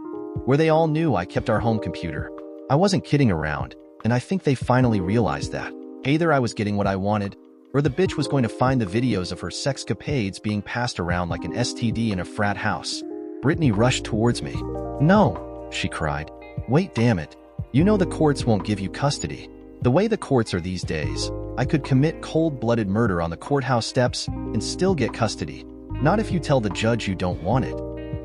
where they all knew I kept our home computer. I wasn't kidding around, and I think they finally realized that. Either I was getting what I wanted, or the bitch was going to find the videos of her sexcapades being passed around like an STD in a frat house. Brittany rushed towards me. No, she cried. Wait, damn it. You know the courts won't give you custody. The way the courts are these days, I could commit cold-blooded murder on the courthouse steps and still get custody. Not if you tell the judge you don't want it,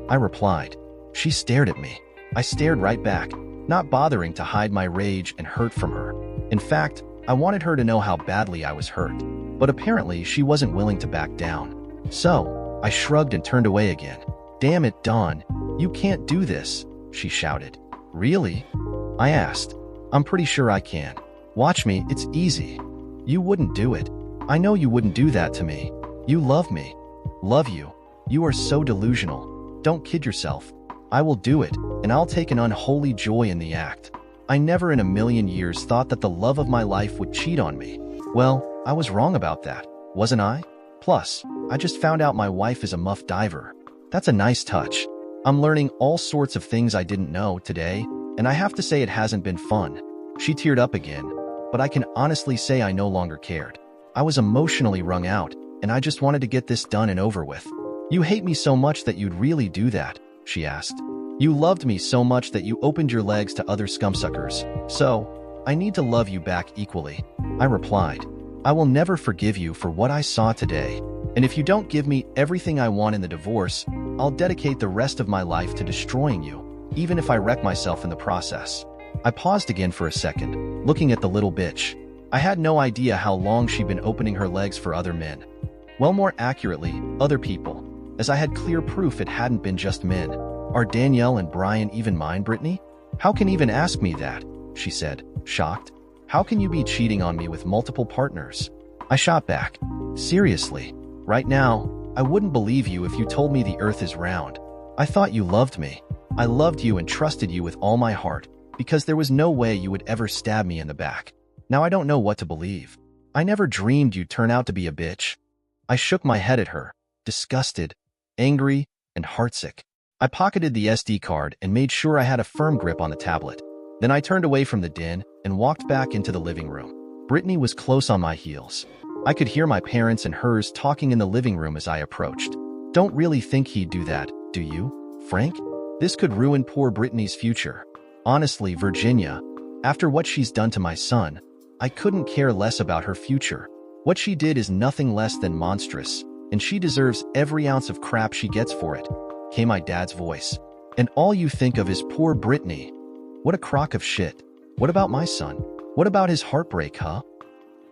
I replied. She stared at me. I stared right back, not bothering to hide my rage and hurt from her. In fact, I wanted her to know how badly I was hurt, but apparently she wasn't willing to back down. So, I shrugged and turned away again. Damn it, Dawn, you can't do this, she shouted. Really? I asked. I'm pretty sure I can. Watch me, it's easy. You wouldn't do it. I know you wouldn't do that to me. You love me. Love you. You are so delusional. Don't kid yourself. I will do it, and I'll take an unholy joy in the act. I never in a million years thought that the love of my life would cheat on me. Well, I was wrong about that, wasn't I? Plus, I just found out my wife is a muff diver. That's a nice touch. I'm learning all sorts of things I didn't know today, and I have to say it hasn't been fun. She teared up again, but I can honestly say I no longer cared. I was emotionally wrung out, and I just wanted to get this done and over with. You hate me so much that you'd really do that, she asked. You loved me so much that you opened your legs to other scumsuckers. So, I need to love you back equally, I replied. I will never forgive you for what I saw today. And if you don't give me everything I want in the divorce, I'll dedicate the rest of my life to destroying you, even if I wreck myself in the process. I paused again for a second, looking at the little bitch. I had no idea how long she'd been opening her legs for other men. Well, more accurately, other people, as I had clear proof it hadn't been just men. Are Danielle and Brian even mine, Brittany? How can you even ask me that? She said, shocked. How can you be cheating on me with multiple partners? I shot back. Seriously, right now, I wouldn't believe you if you told me the earth is round. I thought you loved me. I loved you and trusted you with all my heart, because there was no way you would ever stab me in the back. Now I don't know what to believe. I never dreamed you'd turn out to be a bitch. I shook my head at her, disgusted, angry, and heartsick. I pocketed the SD card and made sure I had a firm grip on the tablet. Then I turned away from the den and walked back into the living room. Brittany was close on my heels. I could hear my parents and hers talking in the living room as I approached. Don't really think he'd do that, do you, Frank? This could ruin poor Brittany's future. Honestly, Virginia, after what she's done to my son, I couldn't care less about her future. What she did is nothing less than monstrous, and she deserves every ounce of crap she gets for it, came my dad's voice. And all you think of is poor Brittany. What a crock of shit. What about my son? What about his heartbreak, huh?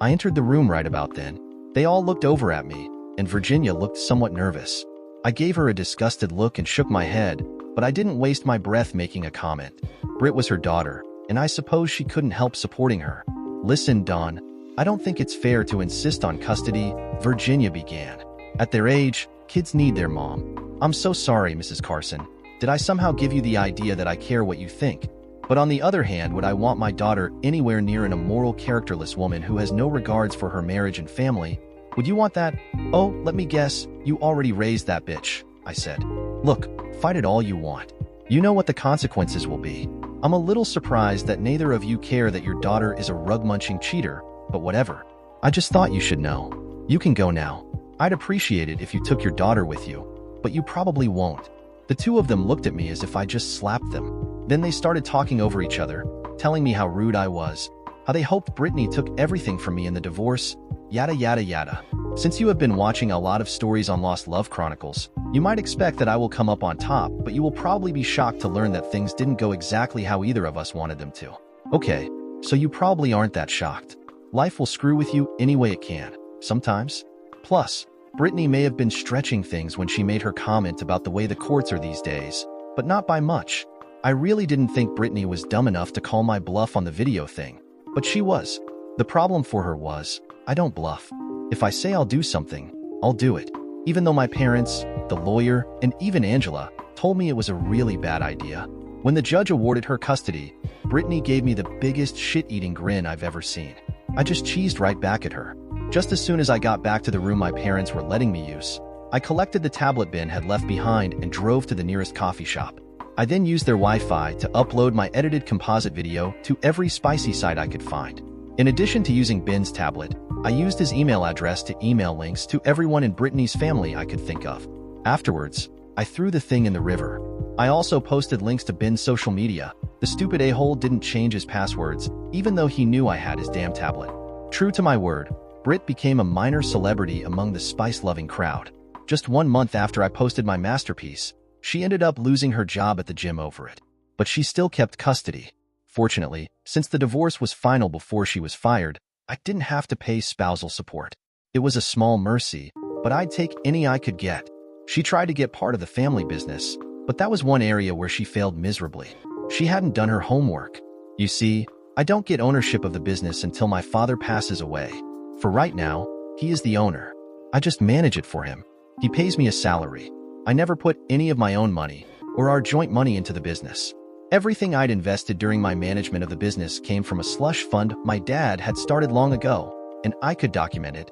I entered the room right about then. They all looked over at me, and Virginia looked somewhat nervous. I gave her a disgusted look and shook my head, but I didn't waste my breath making a comment. Britt was her daughter, and I suppose she couldn't help supporting her. Listen, Dawn, I don't think it's fair to insist on custody, Virginia began. At their age, kids need their mom. I'm so sorry, Mrs. Carson. Did I somehow give you the idea that I care what you think? But on the other hand, would I want my daughter anywhere near an immoral, characterless woman who has no regards for her marriage and family? Would you want that? Oh, let me guess, you already raised that bitch, I said. Look, fight it all you want. You know what the consequences will be. I'm a little surprised that neither of you care that your daughter is a rug-munching cheater, but whatever. I just thought you should know. You can go now. I'd appreciate it if you took your daughter with you, but you probably won't. The two of them looked at me as if I just slapped them. Then they started talking over each other, telling me how rude I was, how they hoped Brittany took everything from me in the divorce, yada yada yada. Since you have been watching a lot of stories on Lost Love Chronicles, you might expect that I will come up on top, but you will probably be shocked to learn that things didn't go exactly how either of us wanted them to. Okay, so you probably aren't that shocked. Life will screw with you any way it can, sometimes. Plus, Brittany may have been stretching things when she made her comment about the way the courts are these days, but not by much. I really didn't think Brittany was dumb enough to call my bluff on the video thing, but she was. The problem for her was, I don't bluff. If I say I'll do something, I'll do it. Even though my parents, the lawyer, and even Angela told me it was a really bad idea. When the judge awarded her custody, Brittany gave me the biggest shit-eating grin I've ever seen. I just cheesed right back at her. Just as soon as I got back to the room my parents were letting me use, I collected the tablet Ben had left behind and drove to the nearest coffee shop. I then used their Wi-Fi to upload my edited composite video to every spicy site I could find. In addition to using Ben's tablet, I used his email address to email links to everyone in Brittany's family I could think of. Afterwards, I threw the thing in the river. I also posted links to Ben's social media. The stupid a-hole didn't change his passwords, even though he knew I had his damn tablet. True to my word, Britt became a minor celebrity among the spice-loving crowd. Just 1 month after I posted my masterpiece, she ended up losing her job at the gym over it. But she still kept custody. Fortunately, since the divorce was final before she was fired, I didn't have to pay spousal support. It was a small mercy, but I'd take any I could get. She tried to get part of the family business, but that was one area where she failed miserably. She hadn't done her homework. You see, I don't get ownership of the business until my father passes away. For right now, he is the owner. I just manage it for him. He pays me a salary. I never put any of my own money or our joint money into the business. Everything I'd invested during my management of the business came from a slush fund my dad had started long ago, and I could document it.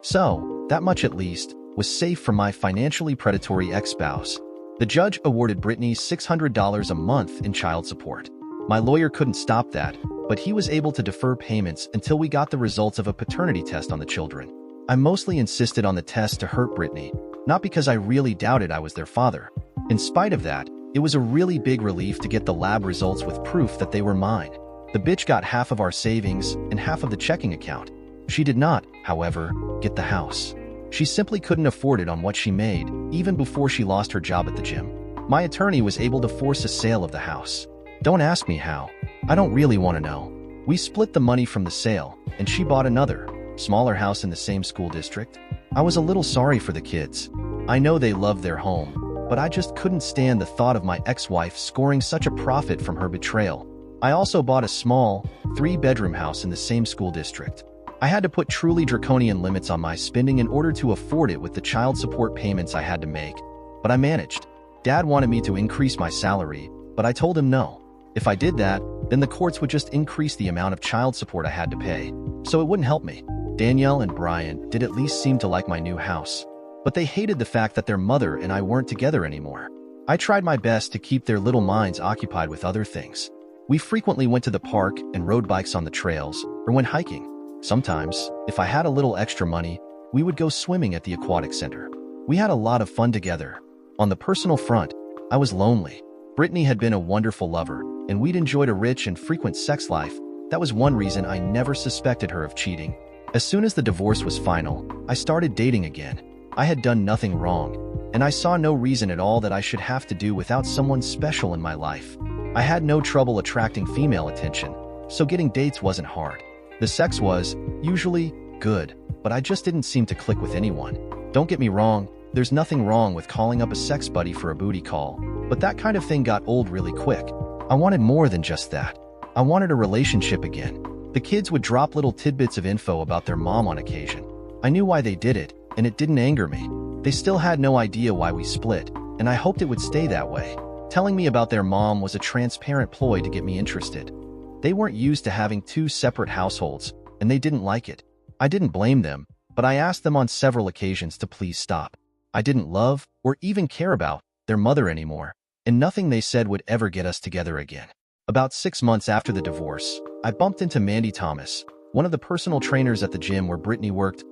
So, that much at least was safe from my financially predatory ex-spouse. The judge awarded Brittany $600 a month in child support. My lawyer couldn't stop that, but he was able to defer payments until we got the results of a paternity test on the children. I mostly insisted on the test to hurt Brittany, not because I really doubted I was their father. In spite of that, it was a really big relief to get the lab results with proof that they were mine. The bitch got half of our savings and half of the checking account. She did not, however, get the house. She simply couldn't afford it on what she made, even before she lost her job at the gym. My attorney was able to force a sale of the house. Don't ask me how. I don't really want to know. We split the money from the sale, and she bought another, smaller house in the same school district. I was a little sorry for the kids. I know they loved their home, but I just couldn't stand the thought of my ex-wife scoring such a profit from her betrayal. I also bought a small, 3-bedroom house in the same school district. I had to put truly draconian limits on my spending in order to afford it with the child support payments I had to make, but I managed. Dad wanted me to increase my salary, but I told him no. If I did that, then the courts would just increase the amount of child support I had to pay, so it wouldn't help me. Danielle and Brian did at least seem to like my new house, but they hated the fact that their mother and I weren't together anymore. I tried my best to keep their little minds occupied with other things. We frequently went to the park and rode bikes on the trails, or went hiking. Sometimes, if I had a little extra money, we would go swimming at the aquatic center. We had a lot of fun together. On the personal front, I was lonely. Brittany had been a wonderful lover, and we'd enjoyed a rich and frequent sex life. That was one reason I never suspected her of cheating. As soon as the divorce was final, I started dating again. I had done nothing wrong, and I saw no reason at all that I should have to do without someone special in my life. I had no trouble attracting female attention, so getting dates wasn't hard. The sex was, usually, good, but I just didn't seem to click with anyone. Don't get me wrong, there's nothing wrong with calling up a sex buddy for a booty call, but that kind of thing got old really quick. I wanted more than just that. I wanted a relationship again. The kids would drop little tidbits of info about their mom on occasion. I knew why they did it, and it didn't anger me. They still had no idea why we split, and I hoped it would stay that way. Telling me about their mom was a transparent ploy to get me interested. They weren't used to having two separate households, and they didn't like it. I didn't blame them, but I asked them on several occasions to please stop. I didn't love, or even care about, their mother anymore, and nothing they said would ever get us together again. About 6 months after the divorce, I bumped into Mandy Thomas, one of the personal trainers at the gym where Brittany worked,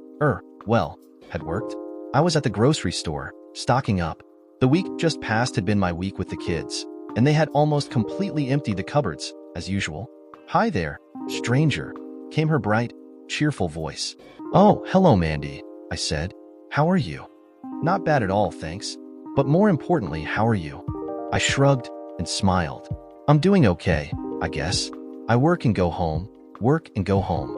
had worked. I was at the grocery store, stocking up. The week just past had been my week with the kids, and they had almost completely emptied the cupboards, as usual. "Hi there, stranger," came her bright, cheerful voice. "Oh, hello, Mandy," I said. "How are you?" "Not bad at all, thanks. But more importantly, how are you?" I shrugged and smiled. "I'm doing okay, I guess. I work and go home, work and go home.